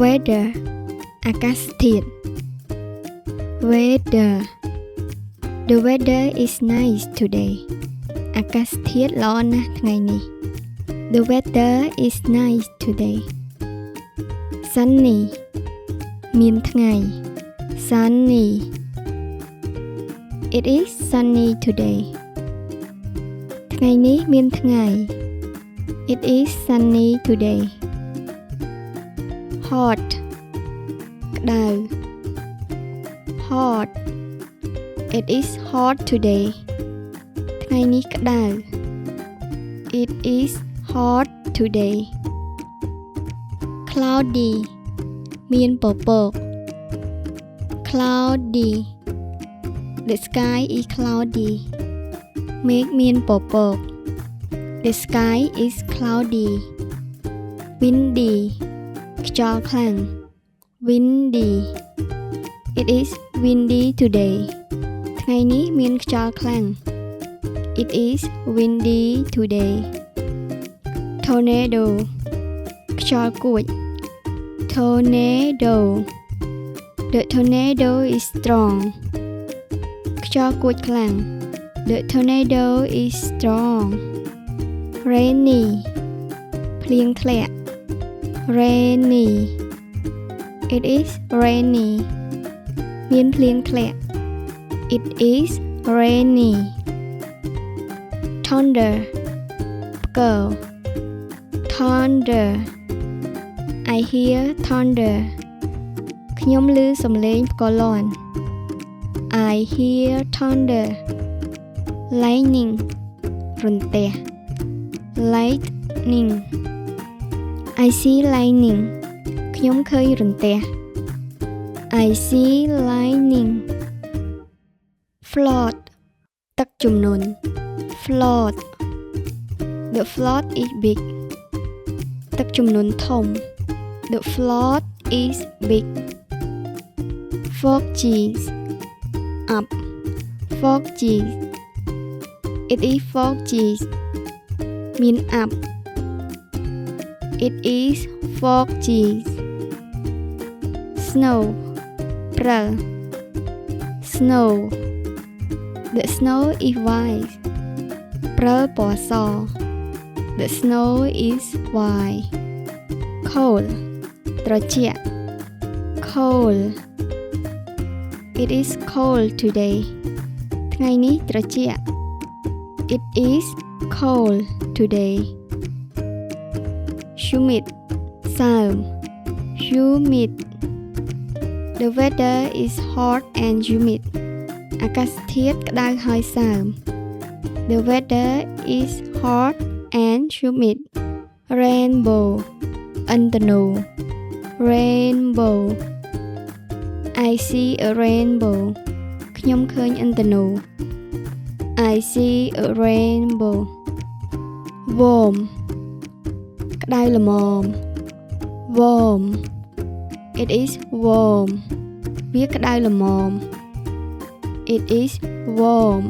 weather អាកាសធាតុ weather the weather is nice today អាកាសធាតុល្អណាស់ថ្ងៃនេះ the weather is nice today sunny មានថ្ងៃ sunny it is sunny today ថ្ងៃនេះមានថ្ងៃ it is sunny today hot ក្តៅ hot it is hot today ថ្ងៃនេះក្តៅ it is hot today cloudy មានពពក cloudy the sky is cloudy មេឃមានពពក the sky is cloudy windy ខ្យល់ខ្លាំង windy it is windy today ថ្ងៃនេះមានខ្យល់ខ្លាំង it is windy today tornado ខ្យល់គួច tornado the tornado is strong ខ្យល់គួចខ្លាំង the tornado is strong rainy ភ្លៀងធ្លាក់ rainy it is rainy មានភ្លៀងធ្លាក់ it is rainy thunder ផ្គរ thunder I hear thunder ខ្ញុំឮសំឡេងផ្គរលាន់ I hear thunder lightning រន្ទះ lightning I see lightning ខ្ញុំឃើញរន្ទះ I see lightning flood ទឹកជំនន់ flood the flood is big ទឹកជំនន់ធំ the flood is big foggy up foggy it is foggy មានអាប់ it is foggy snow ព្រិល snow the snow is white ព្រិលពណ៌ស the snow is white cold ត្រជាក់ cold it is cold today ថ្ងៃនេះត្រជាក់ it is cold today humid សើម humid the weather is hot and humid អាកាសធាតុក្តៅហើយសើម the weather is hot and humid rainbow ឥន្ទនូ rainbow I see a rainbow ខ្ញុំឃើញឥន្ទនូ I see a rainbow warm ក្តៅល្មម warm it is warm វាក្តៅល្មម it is warm